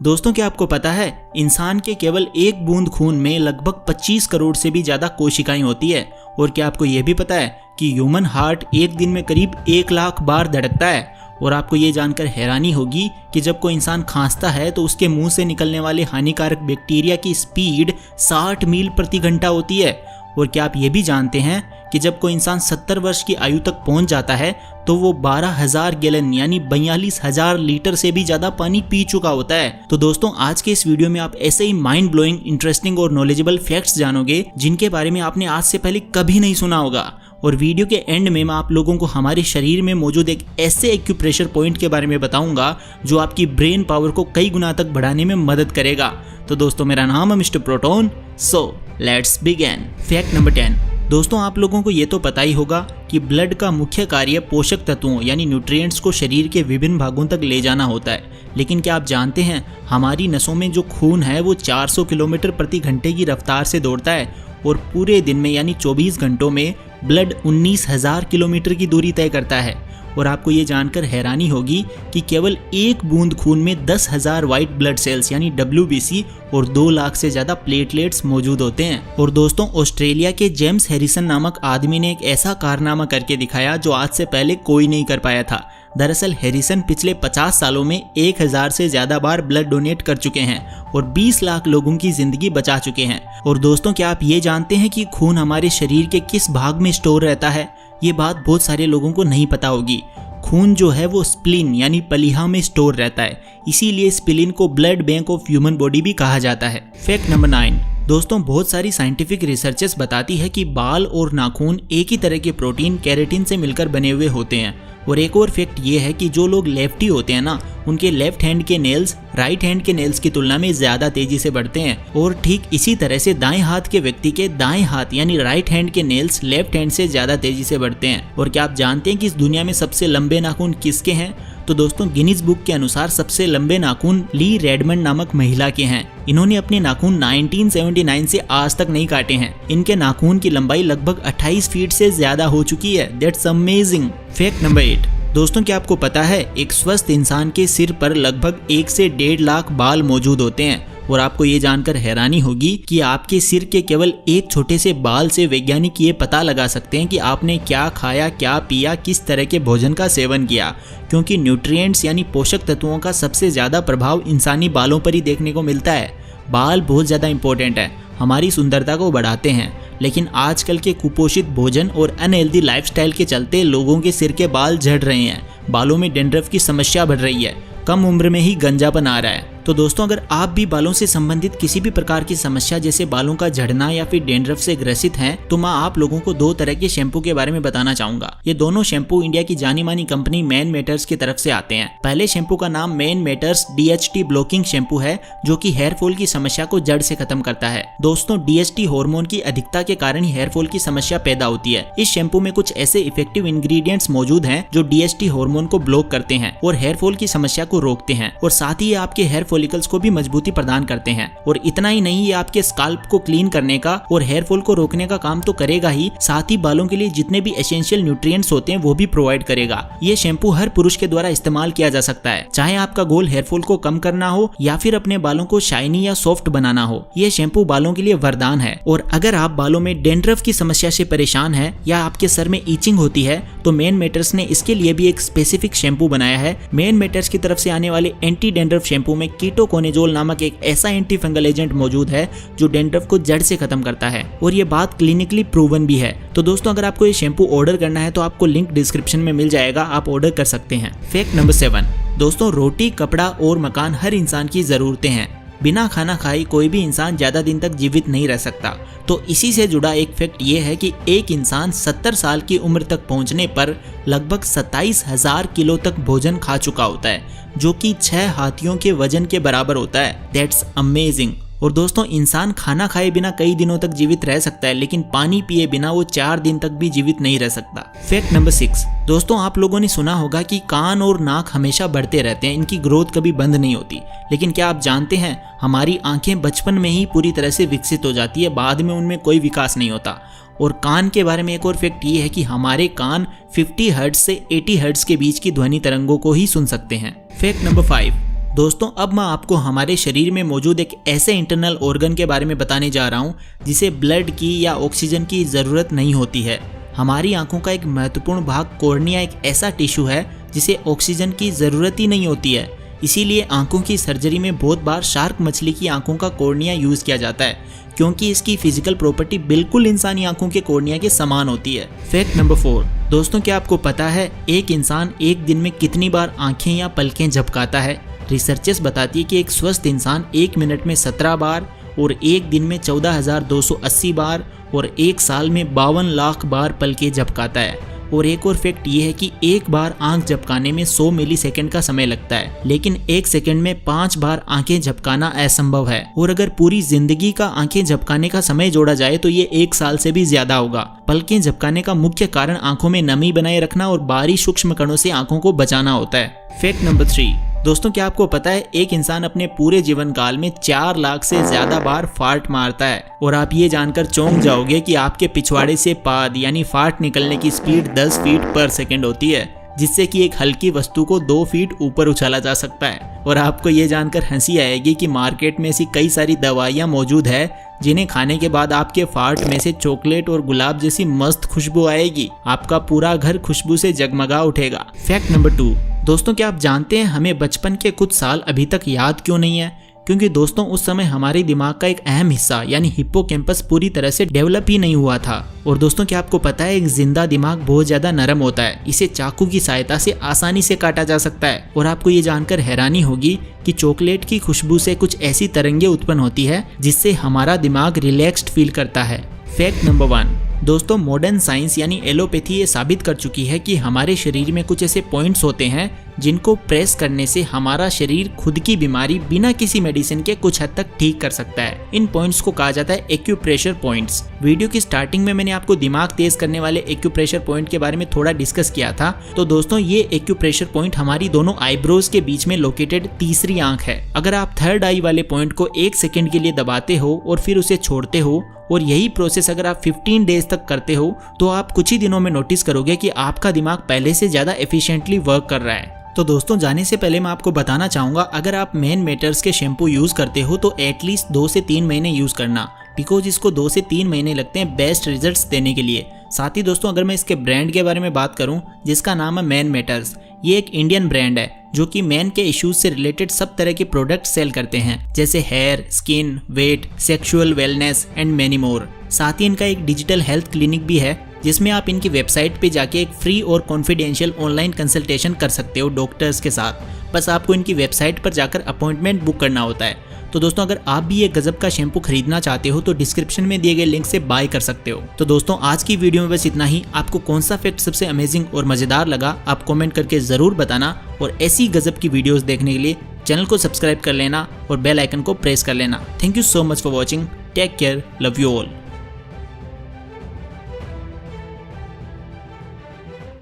दोस्तों क्या आपको पता है इंसान के केवल एक बूंद खून में लगभग 25 करोड़ से भी ज्यादा कोशिकाएं होती है। और क्या आपको यह भी पता है कि ह्यूमन हार्ट एक दिन में करीब 1 लाख बार धड़कता है। और आपको ये जानकर हैरानी होगी कि जब कोई इंसान खांसता है तो उसके मुंह से निकलने वाले हानिकारक बैक्टीरिया की स्पीड 60 मील प्रति घंटा होती है। और क्या आप ये भी जानते हैं कि जब कोई इंसान 70 वर्ष की आयु तक पहुंच जाता है तो वो 12,000 गैलन यानी 42,000 लीटर से भी ज्यादा पानी पी चुका होता है। तो दोस्तों आज के इस वीडियो में आप ऐसे ही माइंड ब्लोइंग, इंटरेस्टिंग और नॉलेजेबल फैक्ट्स जानोगे जिनके बारे में आपने आज से पहले कभी नहीं सुना होगा। और वीडियो के एंड में मैं आप लोगों को हमारे शरीर में मौजूद एक ऐसे एक्यूप्रेशर पॉइंट के बारे में बताऊंगा जो आपकी ब्रेन पावर को कई गुना तक बढ़ाने में मदद करेगा। तो दोस्तों मेरा नाम है mister proton, so let's begin. Fact number 10। दोस्तों आप लोगों को ये तो पता ही होगा कि ब्लड का मुख्य कार्य पोषक तत्वों यानी न्यूट्रिएंट्स को शरीर के विभिन्न भागों तक ले जाना होता है। लेकिन क्या आप जानते हैं हमारी नसों में जो खून है वो 400 किलोमीटर प्रति घंटे की रफ्तार से दौड़ता है और पूरे दिन में यानी 24 घंटों में ब्लड 19,000 किलोमीटर की दूरी तय करता है। और आपको ये जानकर हैरानी होगी कि केवल एक बूंद खून में 10,000 व्हाइट ब्लड सेल्स यानी WBC और 2 लाख से ज्यादा प्लेटलेट्स मौजूद होते हैं। और दोस्तों ऑस्ट्रेलिया के जेम्स हैरिसन नामक आदमी ने एक ऐसा कारनामा करके दिखाया जो आज से पहले कोई नहीं कर पाया था। दरअसल हैरिसन पिछले 50 सालों में 1000 से ज्यादा बार ब्लड डोनेट कर चुके हैं और 20 लाख लोगों की जिंदगी बचा चुके हैं। और दोस्तों क्या आप ये जानते हैं कि खून हमारे शरीर के किस भाग में स्टोर रहता है? ये बात बहुत सारे लोगों को नहीं पता होगी। खून जो है वो स्प्लीन यानी पलीहा में स्टोर रहता है, इसीलिए स्प्लीन को blood bank of human body भी कहा जाता है। Fact number 9। दोस्तों बहुत सारी साइंटिफिक रिसर्चेस बताती है कि बाल और नाखून एक ही तरह के प्रोटीन केराटिन से मिलकर बने हुए होते हैं। और एक और फैक्ट ये है कि जो लोग लेफ्टी होते हैं ना उनके लेफ्ट हैंड के नेल्स राइट हैंड के नेल्स की तुलना में ज्यादा तेजी से बढ़ते हैं। और ठीक इसी तरह से दाएं हाथ के व्यक्ति के दाएं हाथ यानी राइट हैंड के नेल्स लेफ्ट हैंड से ज्यादा तेजी से बढ़ते हैं। और क्या आप जानते हैं कि इस दुनिया में सबसे लंबे नाखून किसके हैं? तो दोस्तों गिनीज बुक के अनुसार सबसे लंबे नाखून ली रेडमंड नामक महिला के हैं। इन्होंने अपने नाखून 1979 से आज तक नहीं काटे हैं। इनके नाखून की लंबाई लगभग 28 फीट से ज्यादा हो चुकी है। That's amazing. Fact number 8। दोस्तों क्या आपको पता है एक स्वस्थ इंसान के सिर पर लगभग 1 से 1.5 लाख बाल मौजूद होते हैं। और आपको ये जानकर हैरानी होगी कि आपके सिर के केवल एक छोटे से बाल से वैज्ञानिक ये पता लगा सकते हैं कि आपने क्या खाया, क्या पिया, किस तरह के भोजन का सेवन किया। क्योंकि न्यूट्रिएंट्स यानी पोषक तत्वों का सबसे ज्यादा प्रभाव इंसानी बालों पर ही देखने को मिलता है। बाल बहुत ज्यादा इंपॉर्टेंट है, हमारी सुंदरता को बढ़ाते हैं। लेकिन आजकल के कुपोषित भोजन और अनहेल्दी लाइफस्टाइल के चलते लोगों के सिर के बाल झड़ रहे हैं, बालों में डैंड्रफ की समस्या बढ़ रही है, कम उम्र में ही गंजापन आ रहा है। तो दोस्तों अगर आप भी बालों से संबंधित किसी भी प्रकार की समस्या जैसे बालों का झड़ना या फिर डैंड्रफ से ग्रसित हैं तो मैं आप लोगों को 2 तरह के शैम्पू के बारे में बताना चाहूंगा। ये दोनों शैम्पू इंडिया की जानी मानी कंपनी मैन मैटर्स की तरफ से आते हैं। पहले शैम्पू का नाम man matters DHT blocking shampoo है जो कि हेयर फॉल की समस्या को जड़ से खत्म करता है। दोस्तों DHT हार्मोन की अधिकता के कारण ही हेयर फॉल की समस्या पैदा होती है। इस शैम्पू में कुछ ऐसे इफेक्टिव इंग्रेडिएंट्स मौजूद हैं जो DHT हार्मोन को ब्लॉक करते हैं और हेयर फॉल की समस्या को रोकते हैं और साथ ही आपके हेयर फॉलिकल्स को भी मजबूती प्रदान करते हैं। और इतना ही नहीं, ये आपके स्काल्प को क्लीन करने का और हेयर फॉल को रोकने का काम तो करेगा ही, साथ ही बालों के लिए जितने भी एसेंशियल न्यूट्रिएंट्स होते हैं वो भी प्रोवाइड करेगा। ये शैम्पू हर पुरुष के द्वारा इस्तेमाल किया जा सकता है, चाहे आपका गोल हेयर फॉल को कम करना हो या फिर अपने बालों को शाइनी या सॉफ्ट बनाना हो। ये शैम्पू बालों के लिए वरदान है। और अगर आप बालों में डैंड्रफ की समस्या से परेशान है या आपके सर में ईचिंग होती है तो मैन मैटर्स ने इसके लिए भी एक स्पेसिफिक शैम्पू बनाया है। मैन मैटर्स की तरफ से आने वाले एंटी डैंड्रफ शैम्पू में कीटोकोनेजोल नामक एक ऐसा एंटी फंगल एजेंट मौजूद है जो डैंड्रफ को जड़ से खत्म करता है और ये बात क्लिनिकली प्रूवन भी है। तो दोस्तों अगर आपको ये शैम्पू ऑर्डर करना है तो आपको लिंक डिस्क्रिप्शन में मिल जाएगा, आप ऑर्डर कर सकते हैं। Fact number 7। दोस्तों रोटी, कपड़ा और मकान हर इंसान की जरूरतें हैं। बिना खाना खाए कोई भी इंसान ज्यादा दिन तक जीवित नहीं रह सकता। तो इसी से जुड़ा एक फैक्ट ये है कि एक इंसान 70 साल की उम्र तक पहुंचने पर लगभग 27,000 किलो तक भोजन खा चुका होता है जो कि 6 हाथियों के वजन के बराबर होता है। That's amazing. और दोस्तों इंसान खाना खाए बिना कई दिनों तक जीवित रह सकता है लेकिन पानी पिए बिना वो 4 दिन तक भी जीवित नहीं रह सकता। Fact number 6। दोस्तों आप लोगों ने सुना होगा कि कान और नाक हमेशा बढ़ते रहते हैं, इनकी ग्रोथ कभी बंद नहीं होती। लेकिन क्या आप जानते हैं हमारी आंखें बचपन में ही पूरी तरह से विकसित हो जाती है, बाद में उनमें कोई विकास नहीं होता। और कान के बारे में एक और फैक्ट ये है कि हमारे कान 50 हर्ट्ज से 80 हर्ट्ज के बीच की ध्वनि तरंगों को ही सुन सकते हैं। Fact number 5। दोस्तों अब मैं आपको हमारे शरीर में मौजूद एक ऐसे इंटरनल ऑर्गन के बारे में बताने जा रहा हूँ जिसे ब्लड की या ऑक्सीजन की ज़रूरत नहीं होती है। हमारी आंखों का एक महत्वपूर्ण भाग कॉर्निया एक ऐसा टिश्यू है जिसे ऑक्सीजन की ज़रूरत ही नहीं होती है। इसीलिए आंखों की सर्जरी में बहुत बार शार्क मछली की आंखों का कॉर्निया यूज़ किया जाता है, क्योंकि इसकी फिजिकल प्रॉपर्टी बिल्कुल इंसानी आंखों के कॉर्निया के समान होती है। फैक्ट नंबर 4, दोस्तों क्या आपको पता है एक इंसान एक दिन में कितनी बार आंखें या पलकें झपकाता है? रिसर्चर्स बताती है कि एक स्वस्थ इंसान 1 मिनट में 17 बार और एक दिन में 14,280 बार और एक साल में 52 लाख बार पलकें झपकाता है। और एक और फैक्ट ये है कि एक बार आंख झपकाने में 100 मिलीसेकंड का समय लगता है, लेकिन एक सेकंड में 5 बार आंखें झपकाना असंभव है। और अगर पूरी जिंदगी का आंखें झपकाने का समय जोड़ा जाए तो ये 1 साल से भी ज्यादा होगा। पलकें झपकाने का मुख्य कारण आंखों में नमी बनाए रखना और बाहरी सूक्ष्म कणों से आंखों को बचाना होता है। फैक्ट नंबर 3, दोस्तों क्या आपको पता है एक इंसान अपने पूरे जीवन काल में 4 लाख से ज्यादा बार फार्ट मारता है। और आप ये जानकर चौंक जाओगे कि आपके पिछवाड़े से पाद यानी फार्ट निकलने की स्पीड 10 फीट पर सेकंड होती है, जिससे कि एक हल्की वस्तु को 2 फीट ऊपर उछाला जा सकता है। और आपको ये जानकर हंसी आएगी कि मार्केट में ऐसी कई सारी दवाइयाँ मौजूद है जिन्हें खाने के बाद आपके फार्ट में से चॉकलेट और गुलाब जैसी मस्त खुशबू आएगी। आपका पूरा घर खुशबू से जगमगा उठेगा। फैक्ट नंबर 2, दोस्तों क्या आप जानते हैं हमें बचपन के कुछ साल अभी तक याद क्यों नहीं है? क्योंकि दोस्तों उस समय हमारे दिमाग का एक अहम हिस्सा यानी हिप्पोकैम्पस पूरी तरह से डेवलप ही नहीं हुआ था। और दोस्तों क्या आपको पता है एक जिंदा दिमाग बहुत ज्यादा नरम होता है, इसे चाकू की सहायता से आसानी से काटा जा सकता है। और आपको ये जानकर हैरानी होगी कि चॉकलेट की खुशबू से कुछ ऐसी तरंगें उत्पन्न होती है जिससे हमारा दिमाग रिलैक्स्ड फील करता है। फैक्ट नंबर 1, दोस्तों मॉडर्न साइंस यानी एलोपैथी ये साबित कर चुकी है कि हमारे शरीर में कुछ ऐसे पॉइंट्स होते हैं जिनको प्रेस करने से हमारा शरीर खुद की बीमारी बिना किसी मेडिसिन के कुछ हद तक ठीक कर सकता है। इन पॉइंट्स को कहा जाता है एक्यूप्रेशर पॉइंट्स। वीडियो की स्टार्टिंग में मैंने आपको दिमाग तेज करने वाले एक्यूप्रेशर पॉइंट के बारे में थोड़ा डिस्कस किया था। तो दोस्तों ये एक्यूप्रेशर पॉइंट हमारी दोनों आईब्रोज के बीच में लोकेटेड तीसरी आंख है। अगर आप थर्ड आई वाले पॉइंट को 1 सेकेंड के लिए दबाते हो और फिर उसे छोड़ते हो और यही प्रोसेस अगर आप 15 डेज तक करते हो तो आप कुछ ही दिनों में नोटिस करोगे कि आपका दिमाग पहले से ज्यादा एफिशिएंटली वर्क कर रहा है। तो दोस्तों जाने से पहले मैं आपको बताना चाहूँगा अगर आप मैन मैटर्स के शैम्पू यूज़ करते हो तो एटलीस्ट 2 से 3 महीने यूज़ करना, बिकॉज इसको 2 से 3 महीने लगते हैं बेस्ट रिजल्ट्स देने के लिए। साथ ही दोस्तों अगर मैं इसके ब्रांड के बारे में बात करूं जिसका नाम है मैन मैटर्स, ये एक इंडियन ब्रांड है जो कि मैन के इश्यूज से रिलेटेड सब तरह के प्रोडक्ट सेल करते हैं, जैसे hair, skin, weight, sexual wellness and many more. साथ ही इनका एक डिजिटल हेल्थ क्लिनिक भी है जिसमें आप इनकी वेबसाइट पे जाके एक फ्री और कॉन्फिडेंशियल ऑनलाइन कंसल्टेशन कर सकते हो डॉक्टर्स के साथ। बस आपको इनकी वेबसाइट पर जाकर अपॉइंटमेंट बुक करना होता है। तो दोस्तों अगर आप भी ये गजब का शैम्पू खरीदना चाहते हो तो डिस्क्रिप्शन में दिए गए लिंक से बाय कर सकते हो। तो दोस्तों आज की वीडियो में बस इतना ही। आपको कौन सा फैक्ट सबसे अमेजिंग और मजेदार लगा आप कमेंट करके जरूर बताना, और ऐसी गजब की वीडियोस देखने के लिए चैनल को सब्सक्राइब कर लेना और बेल आइकन को प्रेस कर लेना। Thank you so much for watching. Take care, love you all.